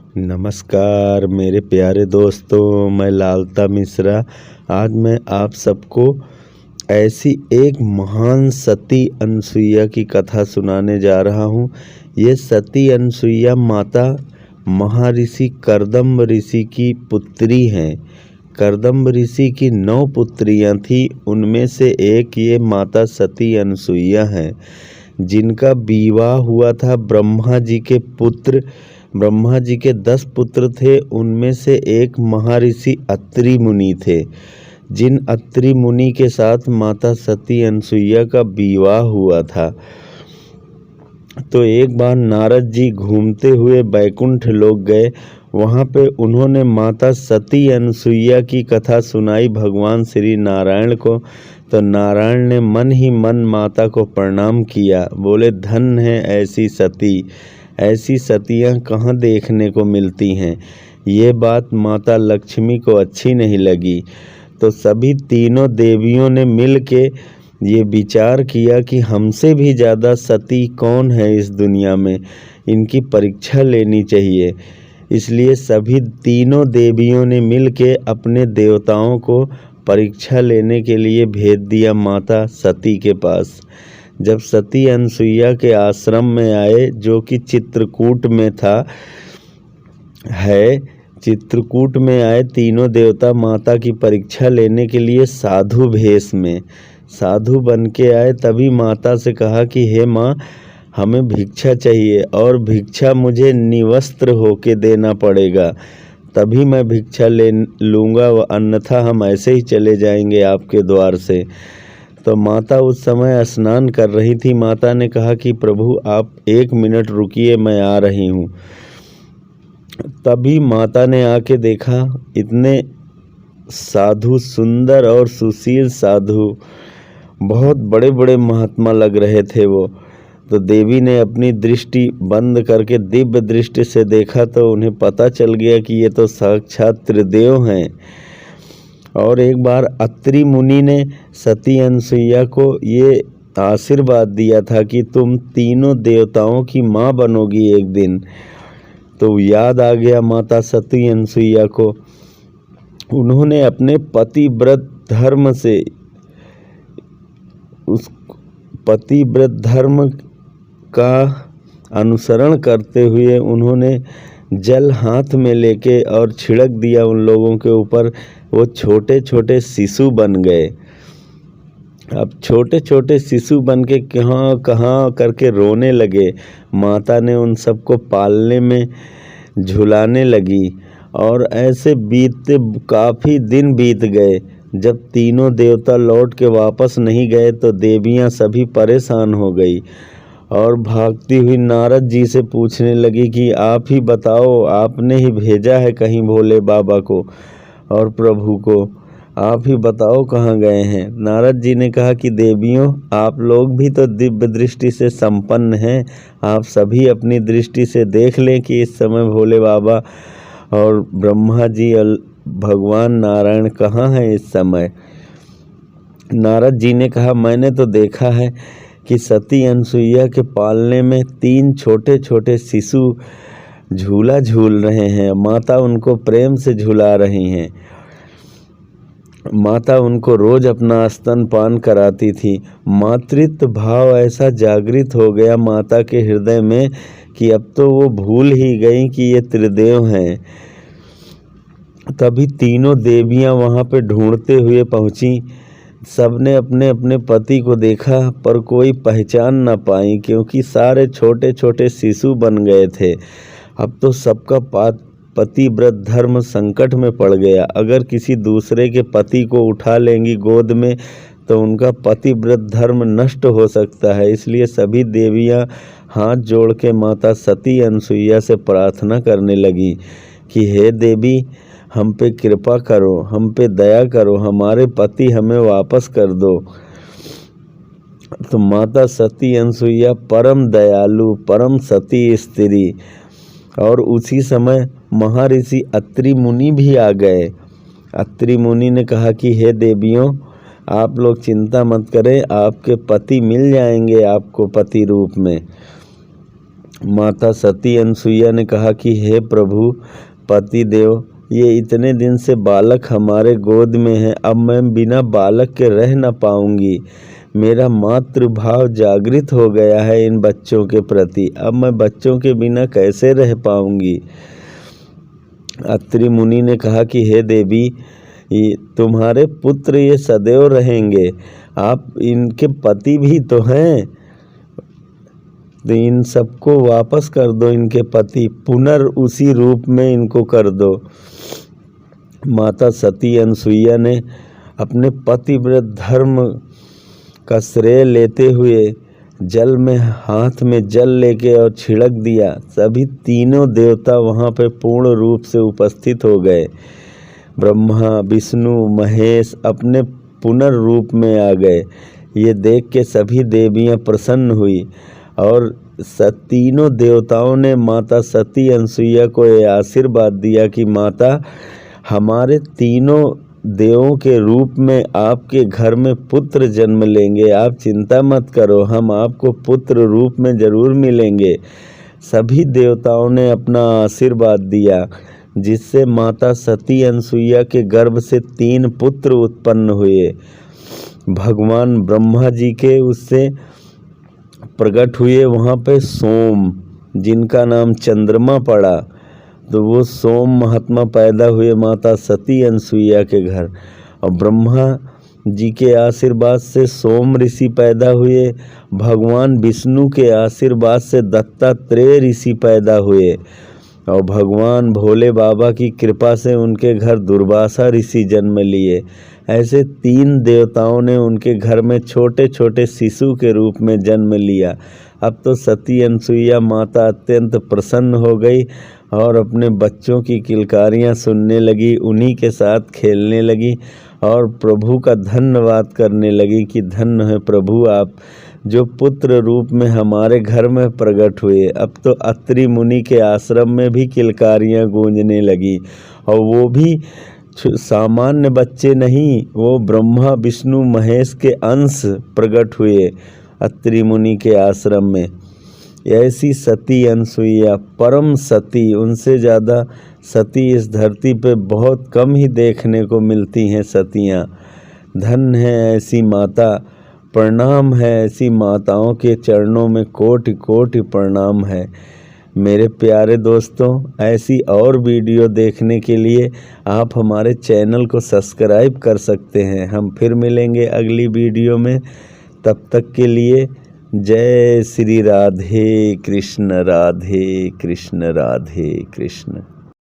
नमस्कार मेरे प्यारे दोस्तों, मैं लालता मिश्रा। आज मैं आप सबको ऐसी एक महान सती अनसुईया की कथा सुनाने जा रहा हूँ। ये सती अनसुईया माता महर्षि कर्दम ऋषि की पुत्री हैं। कर्दम ऋषि की 9 पुत्रियाँ थीं, उनमें से एक ये माता सती अनसुईया हैं, जिनका विवाह हुआ था ब्रह्मा जी के पुत्र। ब्रह्मा जी के 10 पुत्र थे, उनमें से एक महर्षि अत्रि मुनि थे, जिन अत्रि मुनि के साथ माता सती अनसुईया का विवाह हुआ था। तो एक बार नारद जी घूमते हुए बैकुंठ लोक गए। वहाँ पे उन्होंने माता सती अनसुईया की कथा सुनाई भगवान श्री नारायण को। तो नारायण ने मन ही मन माता को प्रणाम किया, बोले धन है ऐसी सती, ऐसी सतियाँ कहाँ देखने को मिलती हैं। ये बात माता लक्ष्मी को अच्छी नहीं लगी। तो सभी तीनों देवियों ने मिल के ये विचार किया कि हमसे भी ज़्यादा सती कौन है इस दुनिया में, इनकी परीक्षा लेनी चाहिए। इसलिए सभी तीनों देवियों ने मिल के अपने देवताओं को परीक्षा लेने के लिए भेज दिया माता सती के पास। जब सती अनसुईया के आश्रम में आए, जो कि चित्रकूट में था चित्रकूट में आए तीनों देवता माता की परीक्षा लेने के लिए साधु भेष में, साधु बन के आए। तभी माता से कहा कि हे माँ, हमें भिक्षा चाहिए और भिक्षा मुझे निवस्त्र होके देना पड़ेगा, तभी मैं भिक्षा ले लूँगा, अन्यथा हम ऐसे ही चले जाएंगे आपके द्वार से। तो माता उस समय स्नान कर रही थी। माता ने कहा कि प्रभु आप 1 मिनट रुकिए, मैं आ रही हूँ। तभी माता ने आके देखा, इतने साधु, सुंदर और सुशील साधु, बहुत बड़े बड़े महात्मा लग रहे थे वो। तो देवी ने अपनी दृष्टि बंद करके दिव्य दृष्टि से देखा, तो उन्हें पता चल गया कि ये तो साक्षात त्रिदेव हैं। और एक बार अत्रि मुनि ने सती अनसुईया को ये आशीर्वाद दिया था कि तुम तीनों देवताओं की माँ बनोगी एक दिन। तो याद आ गया माता सती अनसुईया को। उन्होंने अपने पतिव्रत धर्म से, उस पतिव्रत धर्म का अनुसरण करते हुए उन्होंने जल हाथ में लेके और छिड़क दिया उन लोगों के ऊपर। वो छोटे छोटे शिशु बन गए। अब छोटे छोटे शिशु बन के कहाँ कहाँ करके रोने लगे। माता ने उन सबको पालने में झुलाने लगी और ऐसे बीतते काफ़ी दिन बीत गए। जब तीनों देवता लौट के वापस नहीं गए तो देवियाँ सभी परेशान हो गई और भागती हुई नारद जी से पूछने लगी कि आप ही बताओ, आपने ही भेजा है कहीं भोले बाबा को और प्रभु को, आप ही बताओ कहाँ गए हैं। नारद जी ने कहा कि देवियों, आप लोग भी तो दिव्य दृष्टि से संपन्न हैं, आप सभी अपनी दृष्टि से देख लें कि इस समय भोले बाबा और ब्रह्मा जी और भगवान नारायण कहाँ हैं इस समय। नारद जी ने कहा, मैंने तो देखा है कि सती अनसुईया के पालने में 3 छोटे छोटे शिशु झूला झूल रहे हैं। माता उनको प्रेम से झुला रही हैं। माता उनको रोज अपना स्तनपान कराती थी। मातृत्व भाव ऐसा जागृत हो गया माता के हृदय में कि अब तो वो भूल ही गई कि ये त्रिदेव हैं। तभी तीनों देवियां वहाँ पे ढूंढते हुए पहुँची। सबने अपने अपने पति को देखा पर कोई पहचान न पाई, क्योंकि सारे छोटे छोटे शिशु बन गए थे। अब तो सबका पतिव्रत धर्म संकट में पड़ गया। अगर किसी दूसरे के पति को उठा लेंगी गोद में तो उनका पतिव्रत धर्म नष्ट हो सकता है। इसलिए सभी देवियां हाथ जोड़ के माता सती अनसुईया से प्रार्थना करने लगी कि हे देवी, हम पे कृपा करो, हम पे दया करो, हमारे पति हमें वापस कर दो। तो माता सती अनसुईया परम दयालु, परम सती स्त्री। और उसी समय महर्षि अत्रि मुनि भी आ गए। अत्रि मुनि ने कहा कि हे देवियों, आप लोग चिंता मत करें, आपके पति मिल जाएंगे आपको पति रूप में। माता सती अनसुईया ने कहा कि हे प्रभु पति देव, ये इतने दिन से बालक हमारे गोद में है, अब मैं बिना बालक के रह न पाऊंगी। मेरा मातृभाव जागृत हो गया है इन बच्चों के प्रति, अब मैं बच्चों के बिना कैसे रह पाऊंगी। अत्रि मुनि ने कहा कि हे देवी, तुम्हारे पुत्र ये सदैव रहेंगे, आप इनके पति भी तो हैं, तो इन सबको वापस कर दो, इनके पति उसी रूप में इनको कर दो। माता सती अनसुईया ने अपने पतिव्रत धर्म का श्रेय लेते हुए जल में हाथ में जल लेके और छिड़क दिया। सभी तीनों देवता वहाँ पे पूर्ण रूप से उपस्थित हो गए। ब्रह्मा विष्णु महेश अपने पुनर्रूप में आ गए। ये देख के सभी देवियाँ प्रसन्न हुई और तीनों देवताओं ने माता सती अनसुईया को ये आशीर्वाद दिया कि माता, हमारे तीनों देवों के रूप में आपके घर में पुत्र जन्म लेंगे, आप चिंता मत करो, हम आपको पुत्र रूप में जरूर मिलेंगे। सभी देवताओं ने अपना आशीर्वाद दिया, जिससे माता सती अनसुईया के गर्भ से 3 पुत्र उत्पन्न हुए। भगवान ब्रह्मा जी के उससे प्रकट हुए वहाँ पे सोम, जिनका नाम चंद्रमा पड़ा, तो वो सोम महात्मा पैदा हुए माता सती अनसुईया के घर। और ब्रह्मा जी के आशीर्वाद से सोम ऋषि पैदा हुए। भगवान विष्णु के आशीर्वाद से दत्तात्रेय ऋषि पैदा हुए और भगवान भोले बाबा की कृपा से उनके घर दुर्वासा ऋषि जन्म लिए। ऐसे 3 देवताओं ने उनके घर में छोटे छोटे शिशु के रूप में जन्म लिया। अब तो सती अनसुईया माता अत्यंत प्रसन्न हो गई और अपने बच्चों की किलकारियाँ सुनने लगी, उन्हीं के साथ खेलने लगी और प्रभु का धन्यवाद करने लगी कि धन्य है प्रभु, आप जो पुत्र रूप में हमारे घर में प्रकट हुए। अब तो अत्रि मुनि के आश्रम में भी किलकारियाँ गूंजने लगी और वो भी सामान्य बच्चे नहीं, वो ब्रह्मा विष्णु महेश के अंश प्रकट हुए अत्रि मुनि के आश्रम में। ऐसी सती अनसुईया परम सती, उनसे ज़्यादा सती इस धरती पे बहुत कम ही देखने को मिलती हैं सतियाँ। धन्य है ऐसी माता, प्रणाम है ऐसी माताओं के चरणों में, कोटि कोटि प्रणाम है। मेरे प्यारे दोस्तों, ऐसी और वीडियो देखने के लिए आप हमारे चैनल को सब्सक्राइब कर सकते हैं। हम फिर मिलेंगे अगली वीडियो में, तब तक के लिए जय श्री राधे कृष्ण, राधे कृष्ण, राधे कृष्ण।